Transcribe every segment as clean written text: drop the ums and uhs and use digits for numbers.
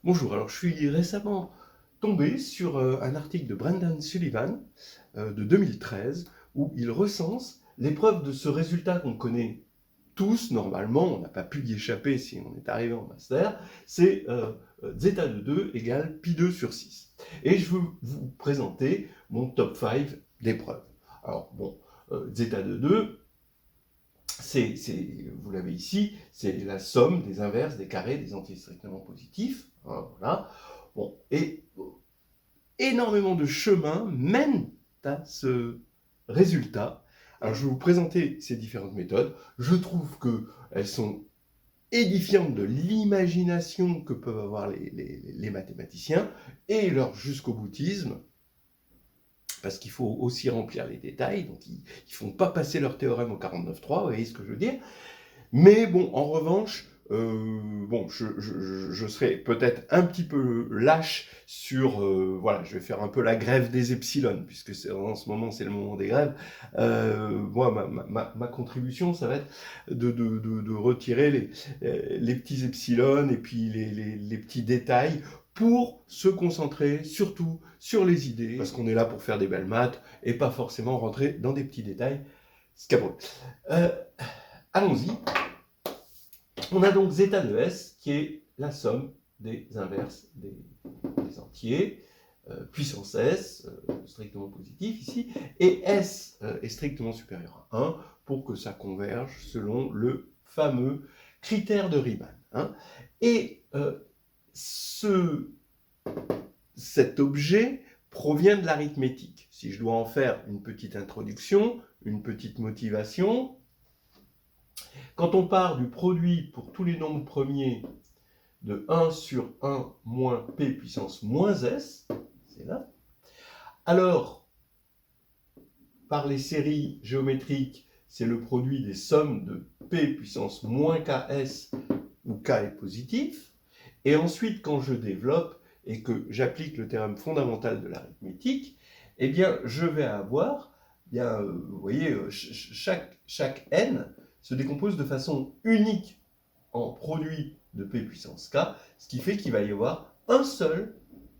Bonjour, alors je suis récemment tombé sur un article de Brendan Sullivan de 2013 où il recense les preuves de ce résultat qu'on connaît tous normalement, on n'a pas pu y échapper si on est arrivé en master, c'est zeta de 2 égale pi 2 sur 6. Et je veux vous présenter mon top 5 des preuves. Alors bon, zeta de 2, vous l'avez ici, c'est la somme des inverses, des carrés, des entiers strictement positifs. Hein, voilà. Bon, et énormément de chemins mènent à ce résultat. Alors, je vais vous présenter ces différentes méthodes. Je trouve qu'elles sont édifiantes de l'imagination que peuvent avoir les mathématiciens et leur jusqu'au boutisme, parce qu'il faut aussi remplir les détails, donc ils ne font pas passer leur théorème au 49.3, vous voyez ce que je veux dire. Mais bon, en revanche, bon, je serai peut-être un petit peu lâche sur, voilà, je vais faire un peu la grève des epsilon, puisque en ce moment c'est le moment des grèves. Moi, ma contribution, ça va être de retirer les petits epsilon et puis les petits détails pour se concentrer surtout sur les idées, parce qu'on est là pour faire des belles maths et pas forcément rentrer dans des petits détails scabreux. Allons-y. On a donc zeta de S qui est la somme des inverses des entiers, puissance S, strictement positif ici, et S est strictement supérieur à 1 pour que ça converge selon le fameux critère de Riemann. Hein. Et cet objet provient de l'arithmétique. Si je dois en faire une petite introduction, une petite motivation, quand on part du produit pour tous les nombres premiers de 1 sur 1 moins p puissance moins s, c'est là, alors, par les séries géométriques, c'est le produit des sommes de p puissance moins ks, où k est positif, et ensuite, quand je développe et que j'applique le théorème fondamental de l'arithmétique, eh bien, je vais avoir, bien, vous voyez, chaque n se décompose de façon unique en produit de p puissance k, ce qui fait qu'il va y avoir un seul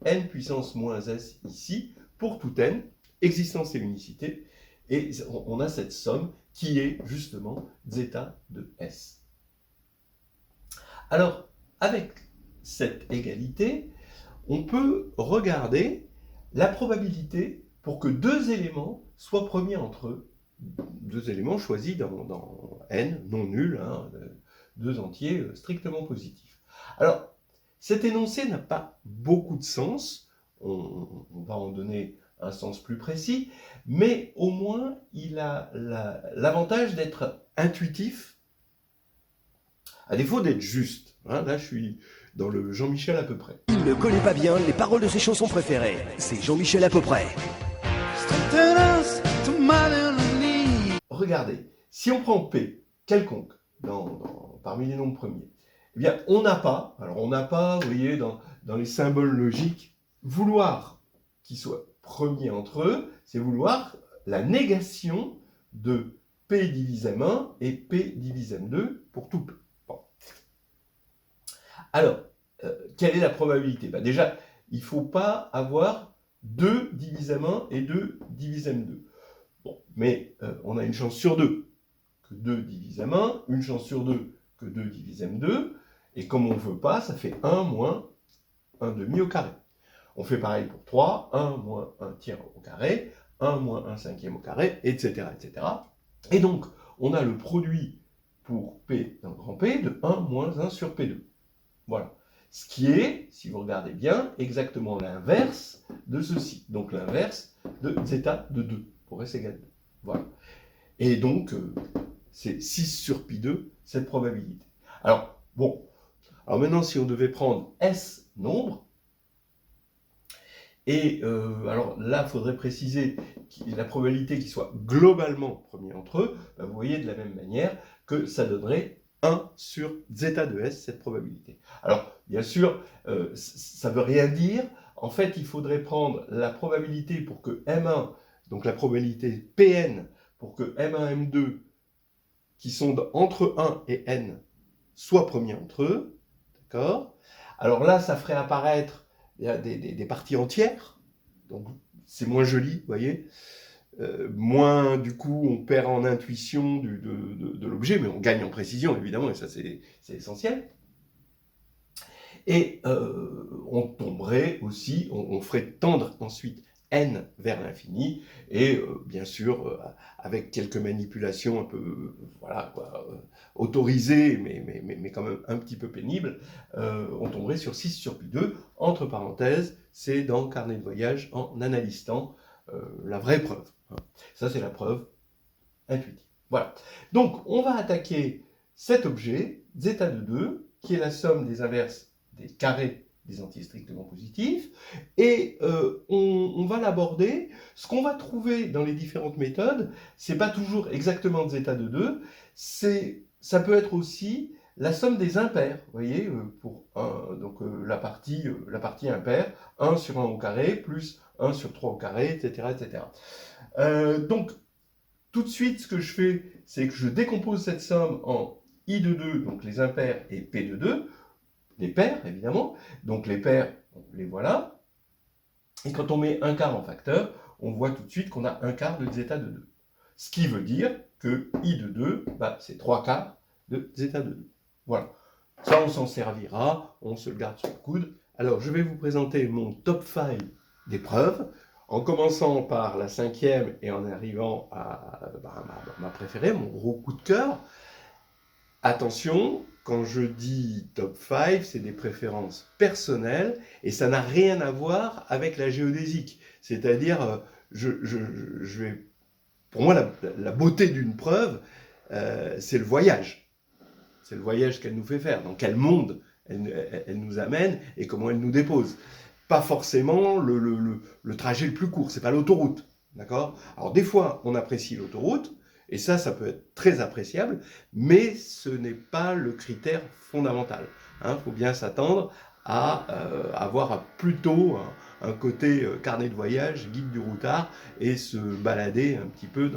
n puissance moins s ici, pour tout n, existence et unicité, et on a cette somme qui est justement zeta de s. Alors, avec cette égalité, on peut regarder la probabilité pour que deux éléments soient premiers entre eux, deux éléments choisis dans n, non nuls, hein, deux entiers strictement positifs. Alors, cet énoncé n'a pas beaucoup de sens, on va en donner un sens plus précis, mais au moins il a l'avantage d'être intuitif, à défaut d'être juste. Hein, là, je suis dans le Jean-Michel à peu près. Il ne connaît pas bien les paroles de ses chansons préférées. C'est Jean-Michel à peu près. Regardez, si on prend P, quelconque, parmi les nombres premiers, eh bien, on n'a pas, vous voyez, dans les symboles logiques, vouloir qu'ils soient premiers entre eux, c'est vouloir la négation de P divisé m1 et P divisé m2 pour tout P. Bon. Alors, quelle est la probabilité? Déjà, il ne faut pas avoir 2 divisé m1 et 2 divisé m2. Bon, mais on a une chance sur 2 que 2 divisé m1, une chance sur 2 que 2 divisé m2, et comme on ne veut pas, ça fait 1 moins 1 demi au carré. On fait pareil pour 3, 1 moins 1 tiers au carré, 1 moins 1 cinquième au carré, etc., etc. Et donc, on a le produit pour P d'un grand P de 1 moins 1 sur P2. Voilà. Ce qui est, si vous regardez bien, exactement l'inverse de ceci. Donc l'inverse de zeta de 2 pour S égale 2. Voilà. Et donc, c'est 6 sur pi2, cette probabilité. Alors, bon. Alors maintenant, si on devait prendre S nombre, et alors là, il faudrait préciser la probabilité qu'ils soient globalement premiers entre eux, vous voyez de la même manière que ça donnerait 1 sur zeta de S, cette probabilité. Alors, bien sûr, ça ne veut rien dire. En fait, il faudrait prendre la probabilité pour que M1, donc la probabilité Pn, pour que M1, M2, qui sont entre 1 et n, soient premiers entre eux, D'accord? Alors là, ça ferait apparaître des parties entières, donc c'est moins joli, vous voyez. Moins, du coup, on perd en intuition de l'objet, mais on gagne en précision, évidemment, et ça, c'est essentiel. Et on tomberait aussi, on ferait tendre ensuite n vers l'infini, et bien sûr, avec quelques manipulations un peu, voilà, quoi, autorisées, mais quand même un petit peu pénibles, on tomberait sur 6 sur pi 2, entre parenthèses, c'est dans Carnet de voyage en analyse temps, la vraie preuve. Hein. Ça, c'est la preuve intuitive. Voilà. Donc, on va attaquer cet objet, zeta de 2, qui est la somme des inverses des carrés des entiers strictement positifs, et on va l'aborder. Ce qu'on va trouver dans les différentes méthodes, c'est pas toujours exactement zeta de 2, ça peut être aussi la somme des impairs, vous voyez, pour donc la partie impaire, 1 sur 1 au carré, plus 1 sur 3 au carré, etc. etc. Donc, tout de suite, ce que je fais, c'est que je décompose cette somme en I de 2, donc les impairs, et P de 2, les paires, évidemment. Donc les paires, les voilà. Et quand on met un quart en facteur, on voit tout de suite qu'on a un quart de zeta de 2. Ce qui veut dire que I de 2, bah, c'est 3 quarts de zeta de 2. Voilà. Ça, on s'en servira, on se le garde sur le coude. Alors, je vais vous présenter mon top 5 des preuves, en commençant par la 5e et en arrivant à ma préférée, mon gros coup de cœur. Attention, quand je dis top 5, c'est des préférences personnelles et ça n'a rien à voir avec la géodésique. C'est-à-dire, pour moi, la beauté d'une preuve, c'est le voyage. C'est le voyage qu'elle nous fait faire. Dans quel monde elle nous amène et comment elle nous dépose. Pas forcément le trajet le plus court, c'est pas l'autoroute. D'accord ? Alors des fois, on apprécie l'autoroute, et ça peut être très appréciable, mais ce n'est pas le critère fondamental. Il faut bien s'attendre à avoir plutôt un côté carnet de voyage, guide du routard, et se balader un petit peu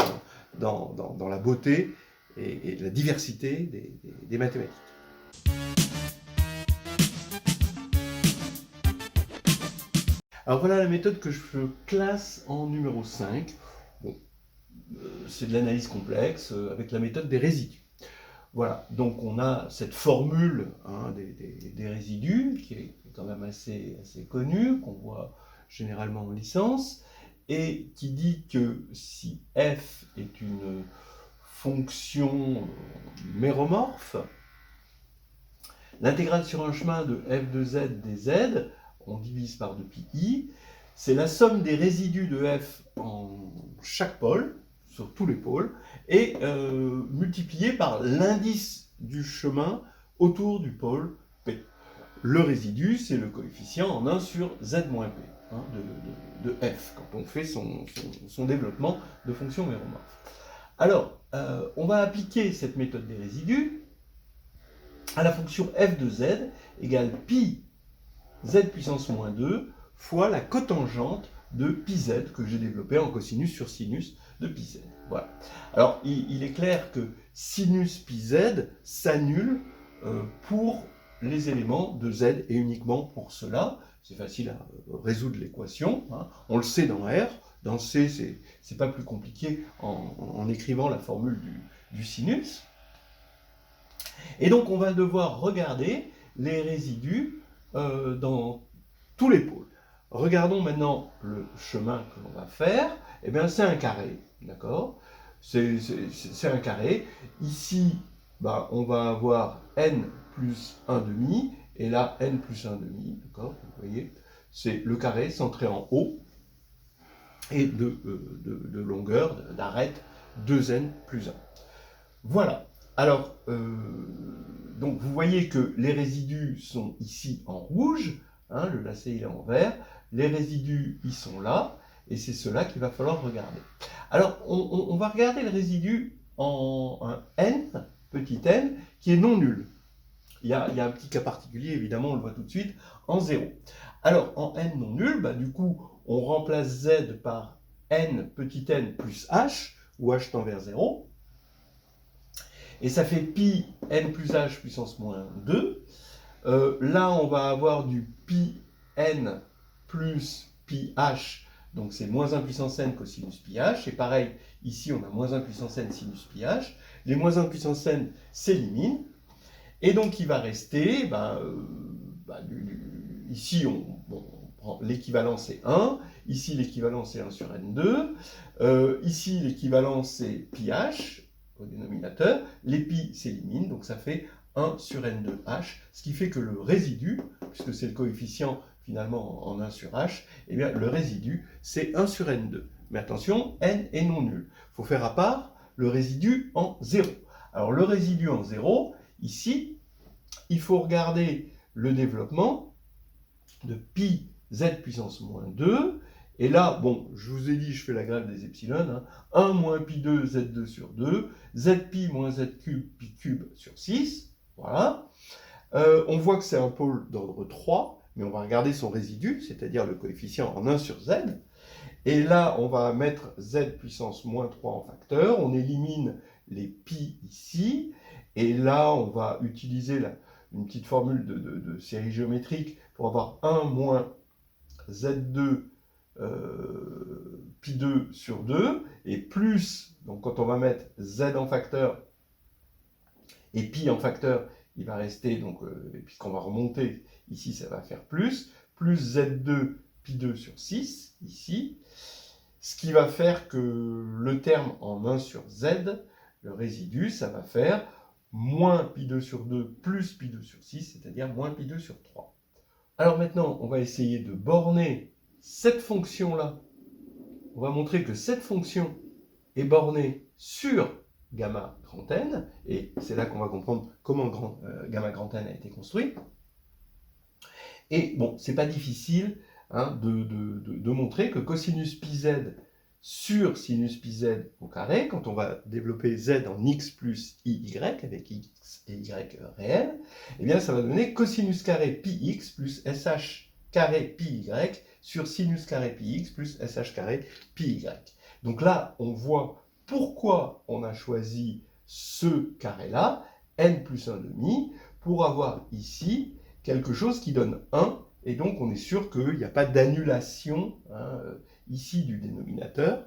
dans la beauté et la diversité des mathématiques. Alors voilà la méthode que je classe en numéro 5. Bon, c'est de l'analyse complexe avec la méthode des résidus. Voilà, donc on a cette formule des résidus qui est quand même assez connue, qu'on voit généralement en licence, et qui dit que si f est une fonction méromorphe, l'intégrale sur un chemin de f de z des z, on divise par 2pi, c'est la somme des résidus de f en chaque pôle, sur tous les pôles, et multiplié par l'indice du chemin autour du pôle P. Le résidu, c'est le coefficient en 1 sur z moins P de f, quand on fait son développement de fonction méromorphe. Alors, on va appliquer cette méthode des résidus à la fonction f de z égale pi z puissance moins 2 fois la cotangente de pi z que j'ai développé en cosinus sur sinus de pi z. Voilà. Alors, il est clair que sinus pi z s'annule pour les éléments de z et uniquement pour cela. C'est facile à résoudre l'équation. On le sait dans R. Dans C, c'est pas plus compliqué en écrivant la formule du sinus. Et donc, on va devoir regarder les résidus dans tous les pôles. Regardons maintenant le chemin que l'on va faire. Eh bien, c'est un carré, d'accord ? C'est un carré. Ici, on va avoir n plus 1 demi, et là, n plus 1 demi, d'accord ? Vous voyez, c'est le carré centré en haut, et de longueur, d'arête, 2n plus 1. Voilà. Alors, donc vous voyez que les résidus sont ici en rouge, le lacet il est en vert, les résidus ils sont là, et c'est cela qu'il va falloir regarder. Alors, on va regarder le résidu en un n, petit n, qui est non nul. Il y a un petit cas particulier, évidemment, on le voit tout de suite, en 0. Alors, en n non nul, du coup, on remplace z par n petit n plus h, où h tend vers 0. Et ça fait pi n plus h puissance moins 2. Là, on va avoir du pi n plus pi h, donc c'est moins 1 puissance n cosinus pi h. Et pareil, ici, on a moins 1 puissance n sinus pi h. Les moins 1 puissance n s'éliminent. Et donc, il va rester, ici, on prend l'équivalent, c'est 1. Ici, l'équivalent, c'est 1 sur n2. Ici, l'équivalent, c'est pi h au dénominateur. Les pi s'éliminent, donc ça fait 1 sur n2h, ce qui fait que le résidu, puisque c'est le coefficient finalement en 1 sur h, eh bien, le résidu, c'est 1 sur n2. Mais attention, n est non nul. Il faut faire à part le résidu en 0. Alors, le résidu en 0, ici, il faut regarder le développement de pi z puissance moins 2. Et là, bon, je vous ai dit, je fais la grève des epsilon. 1 moins pi 2 z2 sur 2, z pi moins z cube pi cube sur 6. Voilà. On voit que c'est un pôle d'ordre 3, mais on va regarder son résidu, c'est-à-dire le coefficient en 1 sur z. Et là, on va mettre z puissance moins 3 en facteur. On élimine les pi ici. Et là, on va utiliser une petite formule de série géométrique pour avoir 1 moins z2 pi 2 sur 2, et plus, donc quand on va mettre z en facteur et pi en facteur, il va rester, donc puisqu'on va remonter, ici ça va faire plus z2 pi 2 sur 6, ici, ce qui va faire que le terme en 1 sur z, le résidu, ça va faire moins pi 2 sur 2 plus pi 2 sur 6, c'est-à-dire moins pi 2 sur 3. Alors maintenant, on va essayer de borner cette fonction-là. On va montrer que cette fonction est bornée sur gamma grand N, et c'est là qu'on va comprendre comment gamma grand N a été construit. Et bon, c'est pas difficile de montrer que cosinus pi z sur sinus pi z au carré, quand on va développer z en x plus iy, avec x et y réels, eh bien ça va donner cosinus carré pi x plus sh carré pi y sur sinus carré pi x plus sh carré pi y. Donc là, on voit pourquoi on a choisi ce carré-là, n plus 1,5, pour avoir ici quelque chose qui donne 1, et donc on est sûr qu'il n'y a pas d'annulation ici du dénominateur.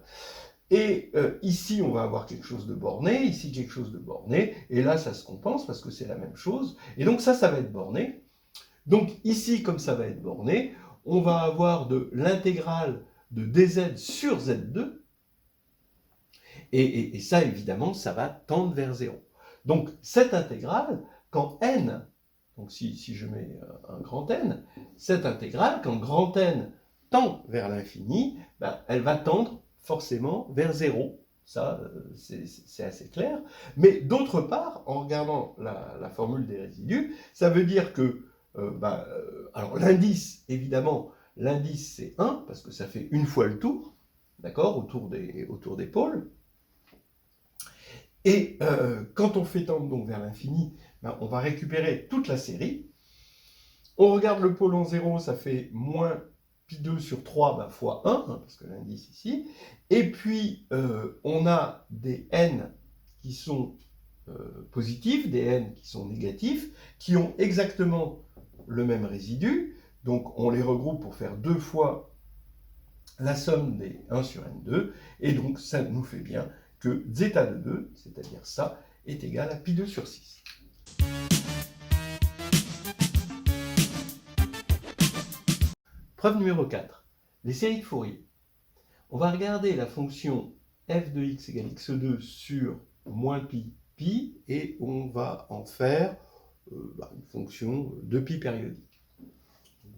Et ici, on va avoir quelque chose de borné, ici quelque chose de borné, et là, ça se compense parce que c'est la même chose. Et donc ça va être borné. Donc ici, comme ça va être borné, on va avoir de l'intégrale de dz sur z2, et ça, évidemment, ça va tendre vers 0. Donc cette intégrale, quand n, donc si je mets un grand N, cette intégrale, quand grand N tend vers l'infini, elle va tendre forcément vers 0. Ça, c'est assez clair. Mais d'autre part, en regardant la formule des résidus, ça veut dire que, alors l'indice, évidemment, l'indice c'est 1, parce que ça fait une fois le tour, d'accord, autour des pôles. Et quand on fait tendre donc vers l'infini, on va récupérer toute la série. On regarde le pôle en 0, ça fait moins pi 2 sur 3 fois 1, parce que l'indice ici. Et puis, on a des n qui sont positifs, des n qui sont négatifs, qui ont exactement le même résidu. Donc, on les regroupe pour faire 2 fois la somme des 1 sur n2. Et donc, ça nous fait bien que zeta de 2, c'est-à-dire ça, est égal à pi 2 sur 6. Preuve numéro 4. Les séries de Fourier. On va regarder la fonction f de x égale x2 sur moins pi pi, et on va en faire une fonction de pi périodique.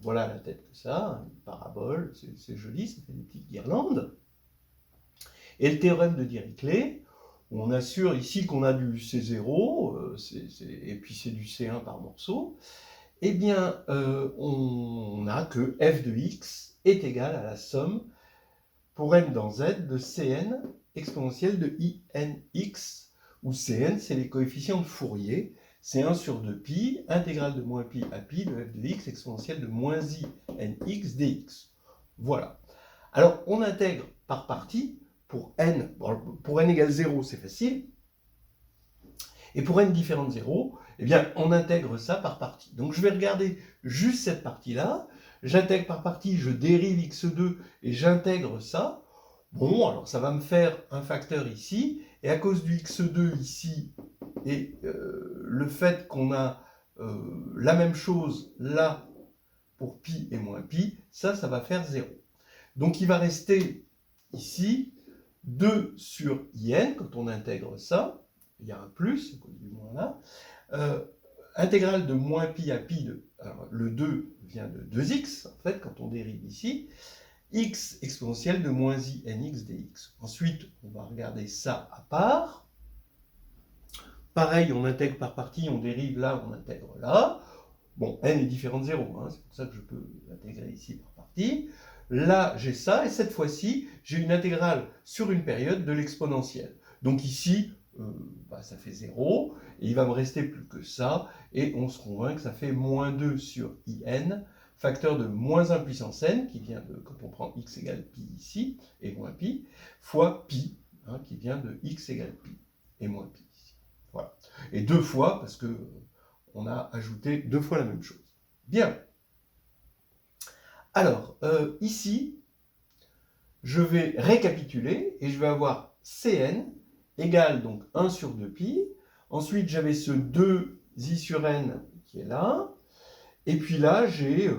Voilà la tête que ça, une parabole, c'est joli, ça fait des petites guirlandes. Et le théorème de Dirichlet, on assure ici qu'on a du C0, et puis c'est du C1 par morceau, eh bien, on a que f de x est égal à la somme pour n dans z de Cn exponentielle de Inx, où Cn, c'est les coefficients de Fourier, c'est 1 sur 2pi, intégrale de moins pi à pi de f de x exponentielle de moins I nx dx. Voilà. Alors, on intègre par partie. Pour n égale 0, c'est facile. Et pour n différent de 0, Eh bien, on intègre ça par partie. Donc, je vais regarder juste cette partie-là. J'intègre par partie, je dérive x2 et j'intègre ça. Bon, alors ça va me faire un facteur ici. Et à cause du x2 ici, et le fait qu'on a la même chose là pour pi et moins pi, ça va faire 0. Donc, il va rester ici 2 sur in, quand on intègre ça. Il y a un plus, à cause du moins là. Intégrale de moins pi à pi de... Alors, le 2 vient de 2x, en fait, quand on dérive ici. X exponentielle de moins i nx dx. Ensuite, on va regarder ça à part. Pareil, on intègre par partie, on dérive là, on intègre là. Bon, n est différent de 0, hein, c'est pour ça que je peux l'intégrer ici par partie. Là, j'ai ça, et cette fois-ci, j'ai une intégrale sur une période de l'exponentielle. Donc ici, ça fait 0, et il va me rester plus que ça, et on se convainc que ça fait moins 2 sur in, facteur de moins 1 puissance n, qui vient de, quand on prend x égale pi ici, et moins pi, fois pi, hein, qui vient de x égale pi, et moins pi ici. Voilà. Et 2 fois, parce que on a ajouté 2 fois la même chose. Bien. Alors, ici, je vais récapituler, et je vais avoir Cn égale donc 1 sur 2pi. Ensuite, j'avais ce 2i sur n qui est là. Et puis là, j'ai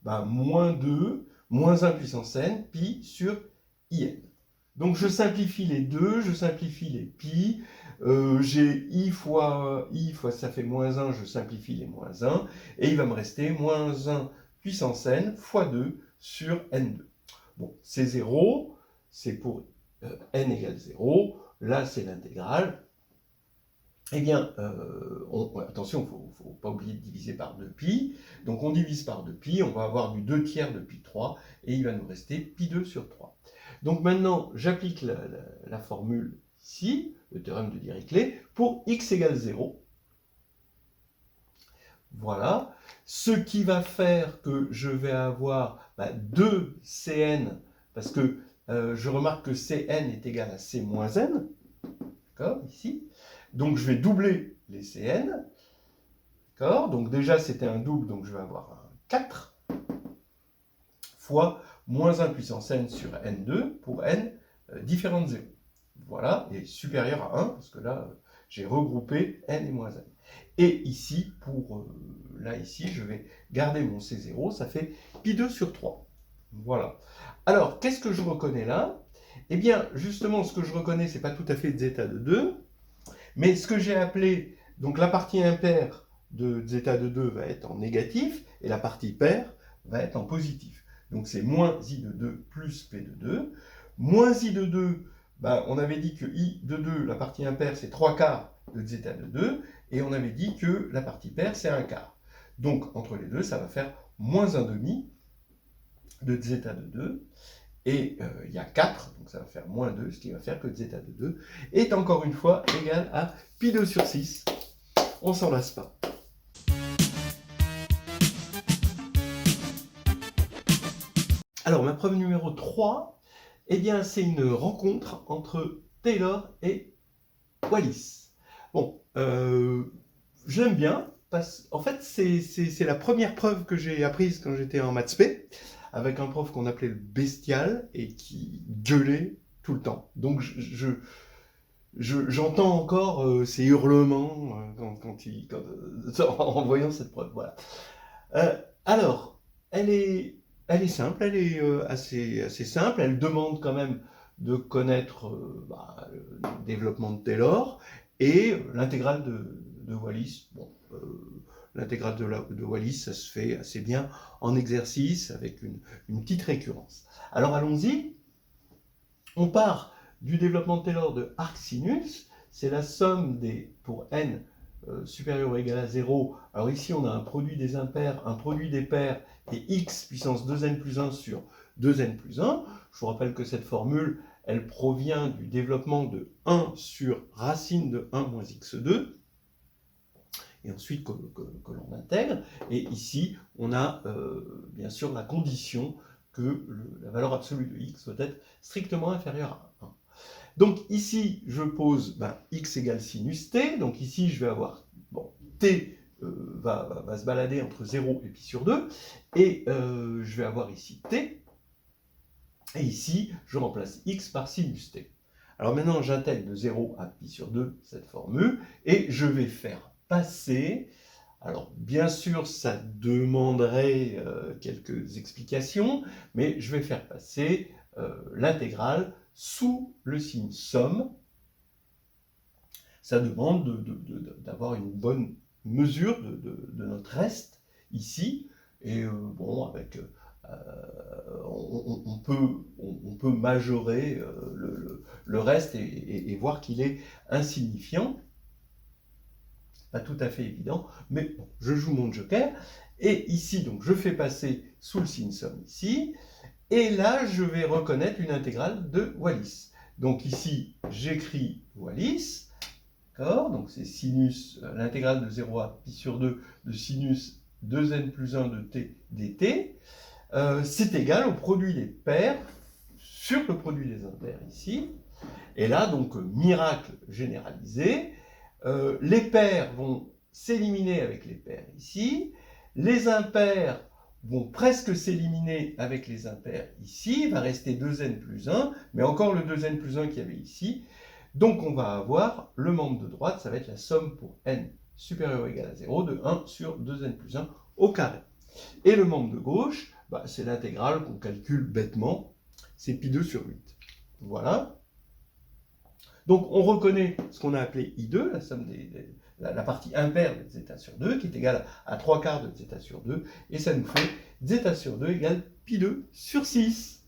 moins 2, moins 1 puissance n, pi sur in. Donc, je simplifie les 2, je simplifie les pi. J'ai i fois, ça fait moins 1, je simplifie les moins 1. Et il va me rester moins 1 puissance n fois 2 sur n2. Bon, c'est 0, c'est pour n égale 0. Là, c'est l'intégrale. Eh bien, attention, il ne faut pas oublier de diviser par 2pi. Donc, on divise par 2pi, on va avoir du 2 tiers de pi 3, et il va nous rester pi 2 sur 3. Donc, maintenant, j'applique la formule ici, le théorème de Dirichlet, pour x égale 0. Voilà. Ce qui va faire que je vais avoir 2Cn, parce que je remarque que Cn est égal à C moins n, d'accord, ici. Donc je vais doubler les Cn, d'accord. Donc déjà c'était un double, donc je vais avoir un 4, fois moins 1 puissance n sur n2 pour n différent de 0. Voilà, et supérieur à 1, parce que là j'ai regroupé n et moins n. Et ici, là ici, je vais garder mon C0, ça fait pi 2 sur 3. Voilà. Alors, qu'est-ce que je reconnais là? Eh bien, justement, ce que je reconnais, c'est pas tout à fait zeta de 2, mais ce que j'ai appelé, donc la partie impaire de zeta de 2 va être en négatif, et la partie paire va être en positif. Donc c'est moins i de 2 plus p de 2. Moins i de 2, on avait dit que i de 2, la partie impaire, c'est 3/4 de zeta de 2, et on avait dit que la partie paire, c'est 1/4. Donc, entre les deux, ça va faire moins 1/2 de zeta de 2, et il y a 4, donc ça va faire moins 2, ce qui va faire que zeta de 2 est encore une fois égal à pi 2 sur 6. On s'en lasse pas. Alors, ma preuve numéro 3, eh bien, c'est une rencontre entre Taylor et Wallis. Bon, je l'aime bien, parce qu'en fait, c'est la première preuve que j'ai apprise quand j'étais en maths spé, avec un prof qu'on appelait le bestial, et qui gueulait tout le temps. Donc, j'entends encore ces hurlements en voyant cette preuve. Voilà. Alors, elle est simple, elle est assez simple. Elle demande quand même de connaître le développement de Taylor et l'intégrale de Wallis. Bon, l'intégrale de Wallis, ça se fait assez bien en exercice avec une petite récurrence. Alors allons-y. On part du développement de Taylor de arcsinus. C'est la somme pour n supérieur ou égal à 0. Alors ici, on a un produit des impaires, un produit des paires, et x puissance 2n plus 1 sur 2n plus 1. Je vous rappelle que cette formule, elle provient du développement de 1 sur racine de 1 moins x2, et ensuite que l'on intègre. Et ici, on a bien sûr la condition que la valeur absolue de x doit être strictement inférieure à 1. Donc ici, je pose x égale sinus t, donc ici je vais avoir t va se balader entre 0 et pi sur 2, et je vais avoir ici t, et ici, je remplace x par sinus t. Alors maintenant, j'intègre de 0 à pi sur 2 cette formule, et je vais faire passer, alors bien sûr, ça demanderait quelques explications, mais je vais faire passer l'intégrale sous le signe somme. Ça demande d'avoir une bonne mesure de notre reste ici, et bon, avec on peut majorer le reste et voir qu'il est insignifiant. Pas tout à fait évident, mais bon, je joue mon joker, et ici, donc, je fais passer sous le signe somme ici, et là, je vais reconnaître une intégrale de Wallis. Donc ici, j'écris Wallis, d'accord, donc c'est sinus, l'intégrale de 0 à pi sur 2 de sinus 2n plus 1 de t dt, c'est égal au produit des paires sur le produit des impairs ici. Et là, donc, miracle généralisé, les paires vont s'éliminer avec les paires ici, les impairs vont presque s'éliminer avec les impairs ici, il va rester 2n plus 1, mais encore le 2n plus 1 qu'il y avait ici. Donc on va avoir le membre de droite, ça va être la somme pour n supérieur ou égal à 0 de 1 sur 2n plus 1 au carré. Et le membre de gauche, bah, c'est l'intégrale qu'on calcule bêtement, c'est pi 2 sur 8. Voilà. Donc on reconnaît ce qu'on a appelé I2, la somme la partie impaire de zeta sur 2, qui est égale à 3 quarts de zeta sur 2, et ça nous fait zeta sur 2 égale pi 2 sur 6.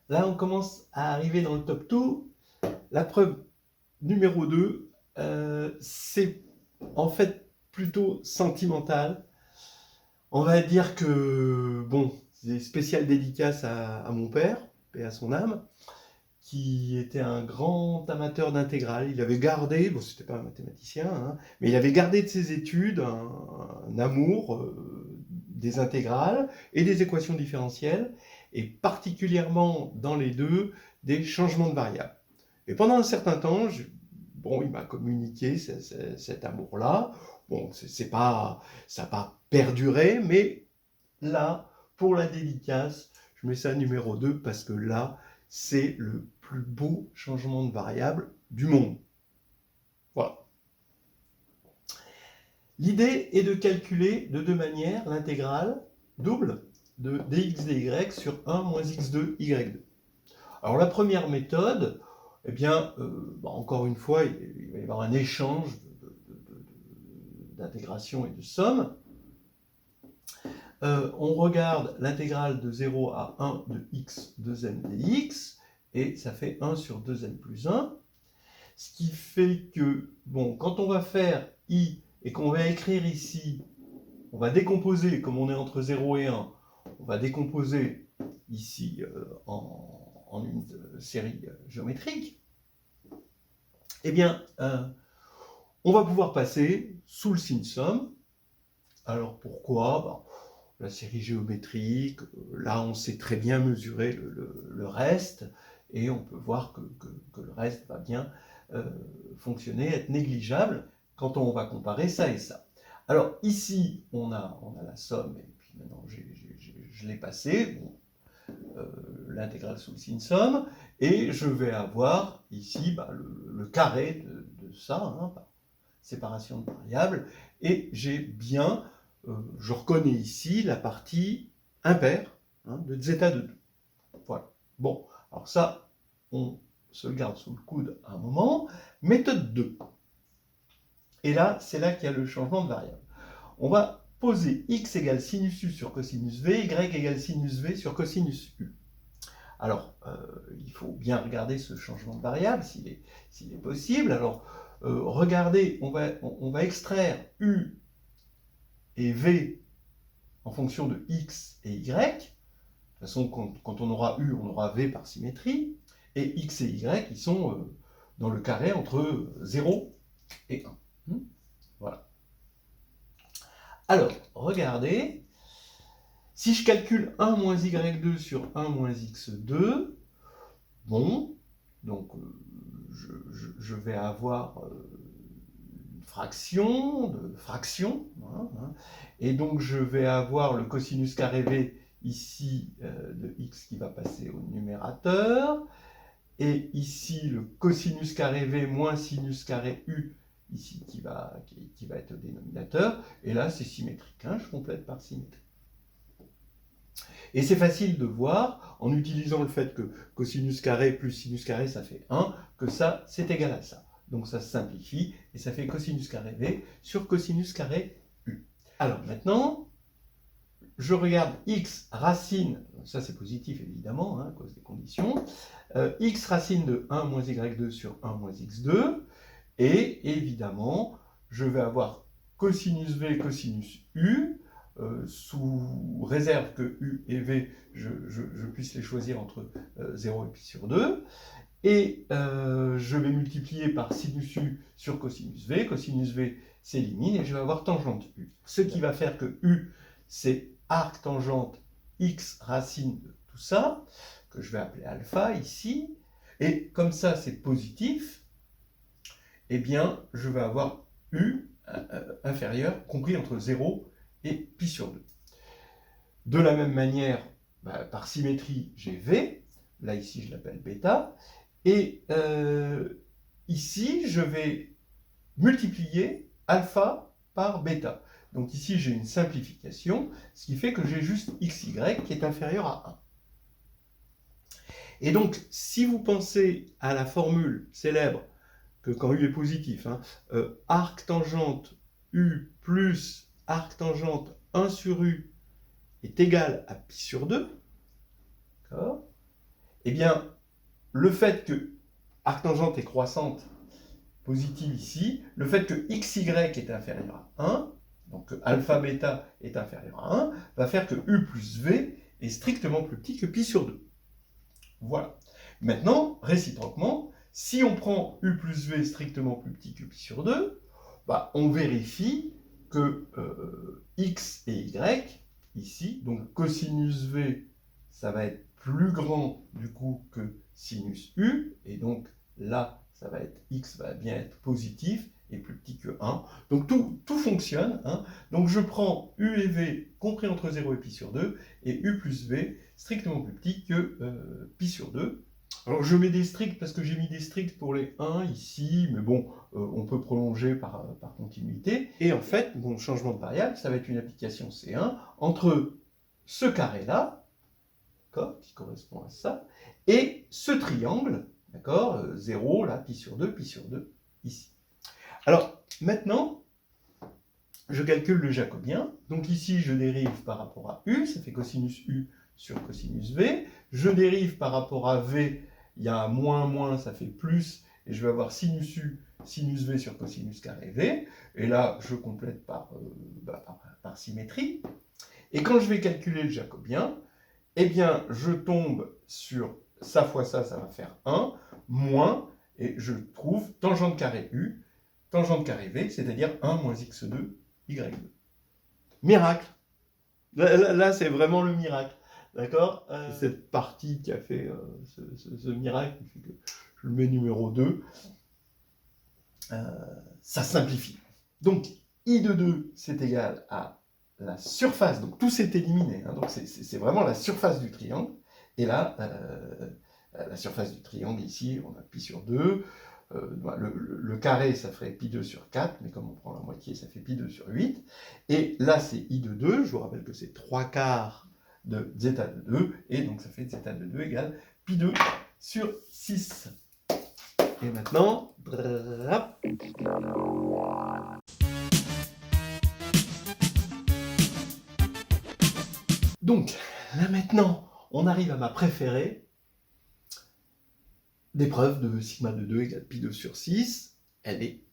Là, on commence à arriver dans le top 2. La preuve numéro 2, c'est en fait plutôt sentimental. On va dire que, bon, c'est spécial dédicace à mon père, et à son âme, qui était un grand amateur d'intégrales. Il avait gardé, bon, c'était pas un mathématicien, hein, mais il avait gardé de ses études un amour des intégrales et des équations différentielles, et particulièrement dans les deux, des changements de variables. Et pendant un certain temps, bon, il m'a communiqué cet amour-là. Bon, ça n'a pas perduré, mais là, pour la dédicace, je mets ça numéro 2 parce que là, c'est le plus beau changement de variable du monde. Voilà. L'idée est de calculer de deux manières l'intégrale double de dx dy sur 1 moins x2 y2. Alors la première méthode, eh bien, encore une fois, il va y avoir un échange d'intégration et de somme. On regarde l'intégrale de 0 à 1 de x 2n dx, et ça fait 1 sur 2n plus 1. Ce qui fait que, bon, quand on va faire i et qu'on va écrire ici, on va décomposer, comme on est entre 0 et 1, on va décomposer ici en une série géométrique, eh bien, on va pouvoir passer sous le signe somme. Alors pourquoi ? La série géométrique, là on sait très bien mesurer le reste, et on peut voir que le reste va bien fonctionner, être négligeable quand on va comparer ça et ça. Alors ici on a la somme, et puis maintenant je l'ai passé, bon, l'intégrale sous le signe somme, et je vais avoir ici le carré de ça, hein, par séparation de variables, et j'ai bien, je reconnais ici la partie impaire, hein, de zeta de 2. Voilà. Bon, alors ça, on se le garde sous le coude un moment. Méthode 2. Et là, c'est là qu'il y a le changement de variable. On va poser x égale sinus u sur cosinus v, y égale sinus v sur cosinus u. Alors, il faut bien regarder ce changement de variable, s'il est possible. Alors, regardez, on va extraire u et v en fonction de x et y. De toute façon, quand on aura u, on aura v par symétrie. Et x et y, ils sont dans le carré entre 0 et 1. Voilà. Alors, regardez, si je calcule 1 moins y2 sur 1 moins x2, Bon, donc je vais avoir une fraction de fraction, hein, et donc je vais avoir le cosinus carré V ici de x qui va passer au numérateur, et ici le cosinus carré V moins sinus carré U ici qui va être au dénominateur, et là c'est symétrique, hein, je complète par symétrie. Et c'est facile de voir, en utilisant le fait que cosinus carré plus sinus carré, ça fait 1, que ça, c'est égal à ça. Donc ça se simplifie, et ça fait cosinus carré V sur cosinus carré U. Alors maintenant, je regarde x racine, ça c'est positif évidemment, hein, à cause des conditions, x racine de 1 moins y2 sur 1 moins x2, et évidemment, je vais avoir cosinus V, cosinus U, sous réserve que U et V, je puisse les choisir entre 0 et pi sur 2. Et je vais multiplier par sinus U sur cosinus V s'élimine et je vais avoir tangente U. Ce qui va faire que U, c'est arc tangente x racine de tout ça, que je vais appeler alpha ici. Et comme ça, c'est positif, eh bien, je vais avoir U inférieur, compris entre 0 et pi sur 2. De la même manière, par symétrie, j'ai V. Là, ici, je l'appelle bêta. Et ici, je vais multiplier alpha par bêta. Donc ici, j'ai une simplification, ce qui fait que j'ai juste xy qui est inférieur à 1. Et donc, si vous pensez à la formule célèbre que quand U est positif, hein, arc tangente U plus arc tangente 1 sur U est égal à pi sur 2, d'accord ? Eh bien, le fait que arc tangente est croissante, positive ici, le fait que xy est inférieur à 1, donc que alpha bêta est inférieur à 1, va faire que U plus V est strictement plus petit que pi sur 2. Voilà. Maintenant, réciproquement, si on prend U plus V strictement plus petit que pi sur 2, on vérifie que x et y, ici, donc cosinus V, ça va être plus grand du coup que sinus U, et donc là, ça va être x va bien être positif et plus petit que 1. Donc tout fonctionne. Hein. Donc je prends U et V compris entre 0 et pi sur 2, et U plus V strictement plus petit que pi sur 2. Alors je mets des stricts parce que j'ai mis des stricts pour les 1 ici, mais bon, on peut prolonger par continuité. Et en fait, mon changement de variable, ça va être une application C1 entre ce carré-là, qui correspond à ça, et ce triangle, d'accord, 0, là, pi sur 2, ici. Alors, maintenant, je calcule le jacobien. Donc ici, je dérive par rapport à U, ça fait cosinus U sur cosinus V. Je dérive par rapport à V, il y a moins, ça fait plus, et je vais avoir sinus U, sinus V sur cosinus carré V. Et là, je complète par symétrie. Et quand je vais calculer le jacobien, eh bien, je tombe sur ça fois ça va faire 1, moins, et je trouve tangente carré U, tangente carré V, c'est-à-dire 1 moins x2, y2. Miracle. Là, c'est vraiment le miracle. D'accord, c'est cette partie qui a fait ce miracle, qui fait que je le mets numéro 2. Ça simplifie. Donc, I de 2, c'est égal à la surface. Donc, tout s'est éliminé. Hein, donc, c'est vraiment la surface du triangle. Et là, la surface du triangle, ici, on a pi sur 2. Le carré, ça ferait pi 2 sur 4, mais comme on prend la moitié, ça fait pi 2 sur 8. Et là, c'est I de 2. Je vous rappelle que c'est 3 quarts de zeta de 2. Et donc, ça fait zeta de 2 égale pi 2 sur 6. Et maintenant, donc, là maintenant, on arrive à ma préférée, l'épreuve de sigma de 2 égale pi 2 sur 6. Elle est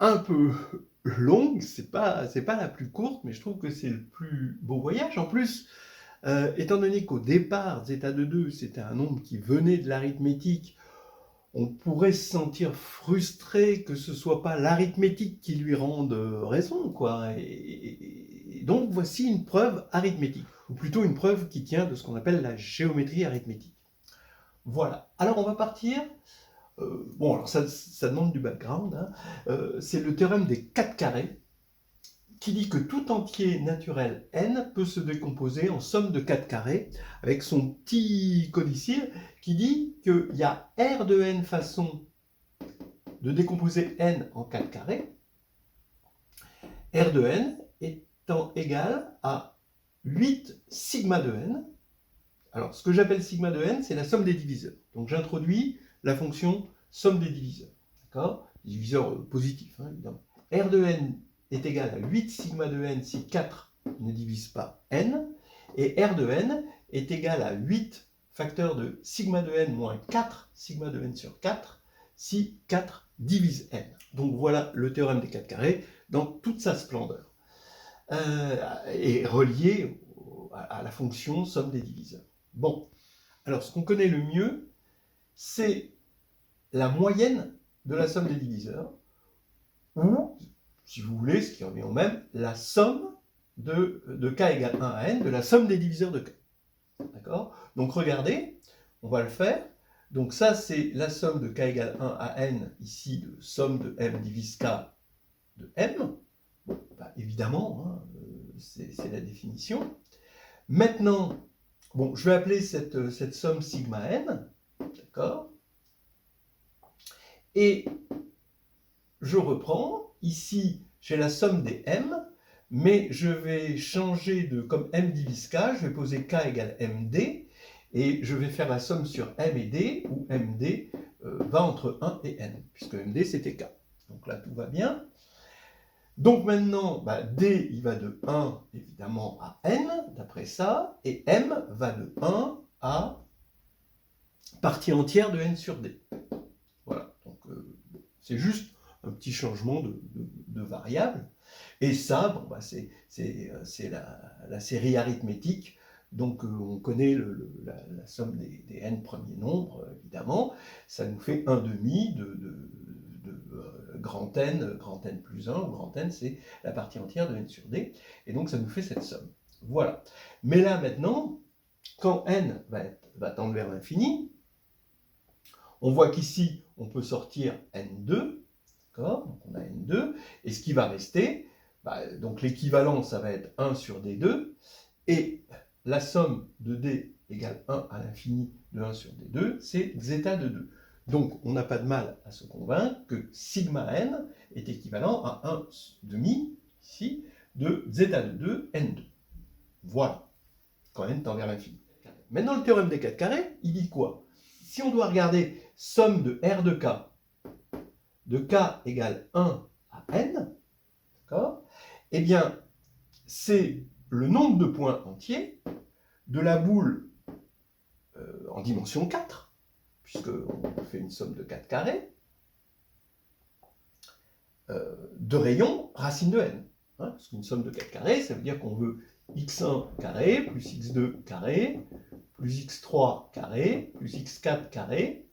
un peu longue, c'est pas la plus courte, mais je trouve que c'est le plus beau voyage. En plus, étant donné qu'au départ, zeta de 2, c'était un nombre qui venait de l'arithmétique, on pourrait se sentir frustré que ce soit pas l'arithmétique qui lui rende raison, quoi. Et donc, voici une preuve arithmétique, ou plutôt une preuve qui tient de ce qu'on appelle la géométrie arithmétique. Voilà. Alors on va partir. Bon, alors ça demande du background. Hein. C'est le théorème des 4 carrés qui dit que tout entier naturel n peut se décomposer en somme de 4 carrés avec son petit codicile qui dit qu'il y a R de n façons de décomposer n en 4 carrés. R de n étant égal à 8 sigma de n. Alors, ce que j'appelle sigma de n, c'est la somme des diviseurs. Donc, j'introduis la fonction somme des diviseurs. D'accord? Diviseur positif, hein, évidemment. R de n est égal à 8 sigma de n si 4 ne divise pas n. Et R de n est égal à 8 facteur de sigma de n moins 4 sigma de n sur 4 si 4 divise n. Donc, voilà le théorème des 4 carrés dans toute sa splendeur. Et relié à la fonction somme des diviseurs. Bon, alors ce qu'on connaît le mieux, c'est la moyenne de la somme des diviseurs, ou, si vous voulez, ce qui revient au même, la somme de k égale 1 à n, de la somme des diviseurs de k. D'accord? Donc regardez, on va le faire. Donc ça, c'est la somme de k égale 1 à n, ici, de somme de m divise k de m. Bon, bah, évidemment, hein, c'est la définition. Maintenant, bon, je vais appeler cette somme sigma n, d'accord? Et je reprends, ici, j'ai la somme des m, mais je vais changer de, comme m divise k, je vais poser k égale md, et je vais faire la somme sur m et d, où md va entre 1 et n, puisque md c'était k. Donc là, tout va bien. Donc maintenant, bah, d, il va de 1, évidemment, à n, d'après ça, et m va de 1 à partie entière de n sur d. Voilà, donc c'est juste un petit changement de variable. Et ça, bon, bah, c'est la série arithmétique, donc on connaît la somme des n premiers nombres, évidemment. Ça nous fait 1/2 de grand N plus 1, où grand N, c'est la partie entière de n sur d, et donc ça nous fait cette somme. Voilà. Mais là, maintenant, quand n va tendre vers l'infini, on voit qu'ici, on peut sortir n2, d'accord? Donc on a n2, et ce qui va rester, bah, donc l'équivalent, ça va être 1 sur d2, et la somme de d égale 1 à l'infini de 1 sur d2, c'est zeta de 2. Donc, on n'a pas de mal à se convaincre que sigma n est équivalent à 1/2, ici, de zeta de 2, n2. Voilà, quand n tend vers l'infini. Maintenant, le théorème des 4 carrés, il dit quoi? Si on doit regarder somme de R de k égale 1 à n, d'accord? Eh bien, c'est le nombre de points entiers de la boule en dimension 4, puisqu'on fait une somme de 4 carrés, de rayon racine de n. Hein, parce qu'une somme de 4 carrés, ça veut dire qu'on veut x1 carré, plus x2 carré, plus x3 carré, plus x4 carré,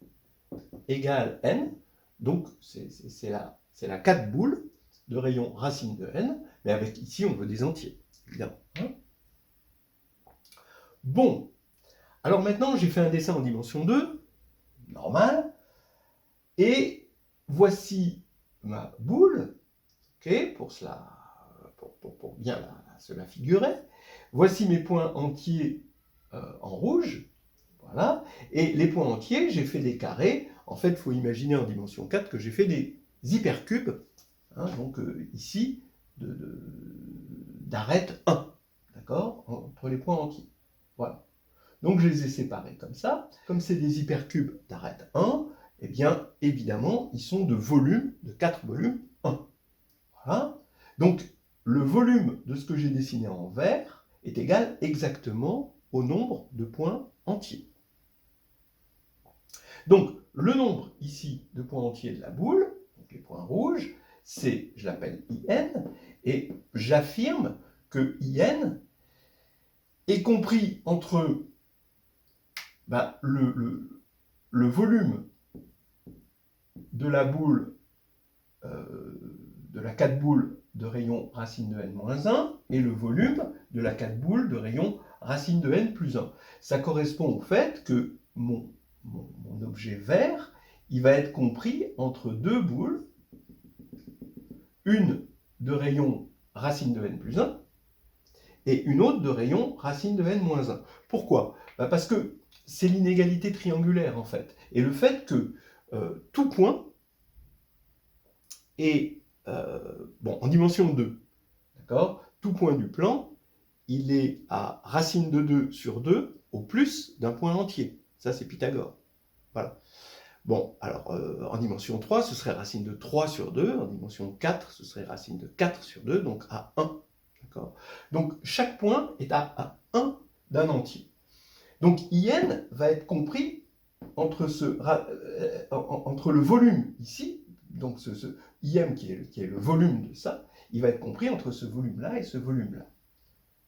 égale n. Donc, c'est la 4 boules de rayon racine de n, mais avec ici, on veut des entiers, évidemment. Hein. Bon, alors maintenant, j'ai fait un dessin en dimension 2, normal, et voici ma boule, okay, pour bien se la figurer. Voici mes points entiers en rouge, voilà, et les points entiers, j'ai fait des carrés. En fait, il faut imaginer en dimension 4 que j'ai fait des hypercubes, hein, donc ici, d'arête 1, d'accord, entre les points entiers. Voilà. Donc je les ai séparés comme ça. Comme c'est des hypercubes d'arête 1, eh bien, évidemment, ils sont de volume, de 4 volumes 1. Voilà. Donc, le volume de ce que j'ai dessiné en vert est égal exactement au nombre de points entiers. Donc, le nombre ici de points entiers de la boule, donc les points rouges, c'est, je l'appelle IN, et j'affirme que IN est compris entre le volume de la boule, de la 4 boules de rayon racine de n-1 et le volume de la 4 boules de rayon racine de n plus 1. Ça correspond au fait que mon mon objet vert, il va être compris entre deux boules, une de rayon racine de n plus 1 et une autre de rayon racine de n moins 1. Pourquoi? Parce que c'est l'inégalité triangulaire en fait. Et le fait que tout point est en dimension 2, d'accord? Tout point du plan, il est à racine de 2 sur 2 au plus d'un point entier. Ça, c'est Pythagore. Voilà. Bon, alors, en dimension 3, ce serait racine de 3 sur 2. En dimension 4, ce serait racine de 4 sur 2, donc à 1. D'accord? Donc, chaque point est à 1 d'un entier. Donc, IN va être compris entre, entre le volume ici, donc ce IM qui est le volume de ça, il va être compris entre ce volume-là et ce volume-là.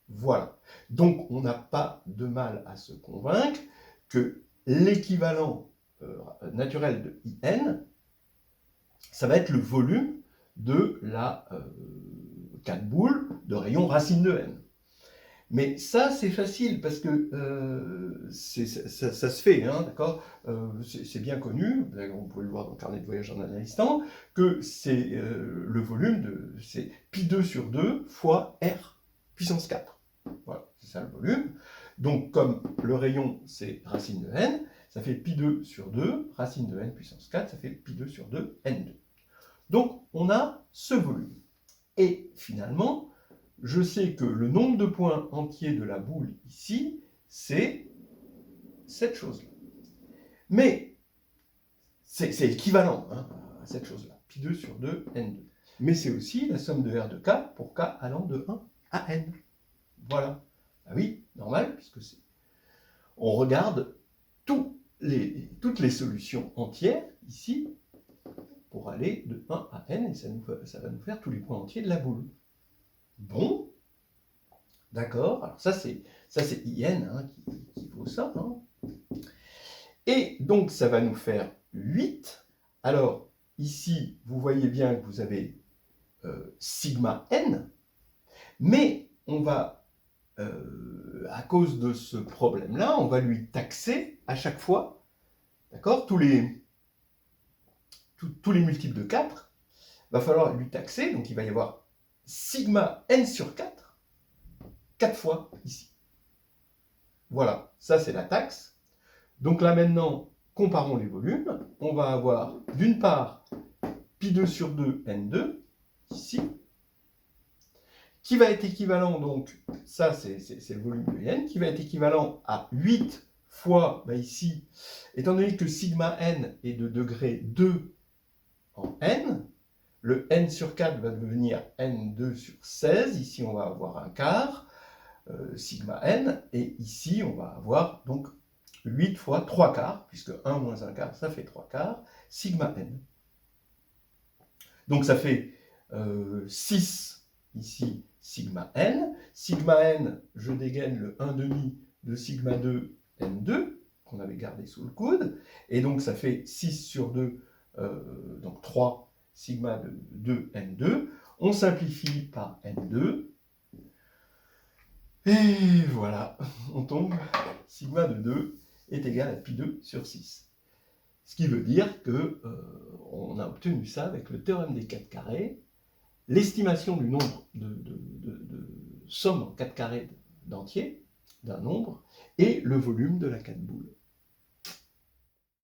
Voilà. Donc, on n'a pas de mal à se convaincre que l'équivalent naturel de IN, ça va être le volume de la 4 boules de rayon racine de n. Mais ça, c'est facile parce que ça se fait, hein, d'accord? C'est bien connu, vous pouvez le voir dans le carnet de voyage en un instant, que c'est le volume, c'est pi2 sur 2 fois r puissance 4. Voilà, c'est ça le volume. Donc, comme le rayon, c'est racine de n, ça fait pi2 sur 2, racine de n puissance 4, ça fait pi2 sur 2, n2. Donc, on a ce volume. Et finalement, je sais que le nombre de points entiers de la boule ici, c'est cette chose-là. Mais, c'est équivalent hein, à cette chose-là, pi2 sur 2, n2. Mais c'est aussi la somme de r de k pour k allant de 1 à n. Voilà. Ah oui, normal, puisque c'est... On regarde toutes les solutions entières, ici, pour aller de 1 à n, et ça va nous faire tous les points entiers de la boule. Bon, d'accord, alors ça c'est IN hein, qui vaut ça. Hein. Et donc ça va nous faire 8. Alors, ici, vous voyez bien que vous avez sigma n, mais on va... à cause de ce problème-là, on va lui taxer à chaque fois, d'accord, tous les multiples de 4, il va falloir lui taxer, donc il va y avoir sigma n sur 4, 4 fois ici. Voilà, ça c'est la taxe. Donc là maintenant, comparons les volumes. On va avoir d'une part pi2 sur 2 n2, ici, qui va être équivalent, donc, ça c'est le volume de n, qui va être équivalent à 8 fois, ici, étant donné que sigma n est de degré 2 en n, le n sur 4 va devenir n2 sur 16, ici on va avoir un quart, sigma n, et ici on va avoir donc 8 fois 3 quarts, puisque 1 moins 1 quart, ça fait 3 quarts, sigma n. Donc ça fait 6 ici, sigma n. Sigma n, je dégaine le 1,5 de sigma 2 n2, qu'on avait gardé sous le coude, et donc ça fait 6 sur 2, donc 3 sigma de 2 n2. On simplifie par n2, et voilà, on tombe, sigma de 2 est égal à pi2 sur 6. Ce qui veut dire que on a obtenu ça avec le théorème des 4 carrés, l'estimation du nombre de somme en 4 carrés d'entiers d'un nombre, et le volume de la 4 boule.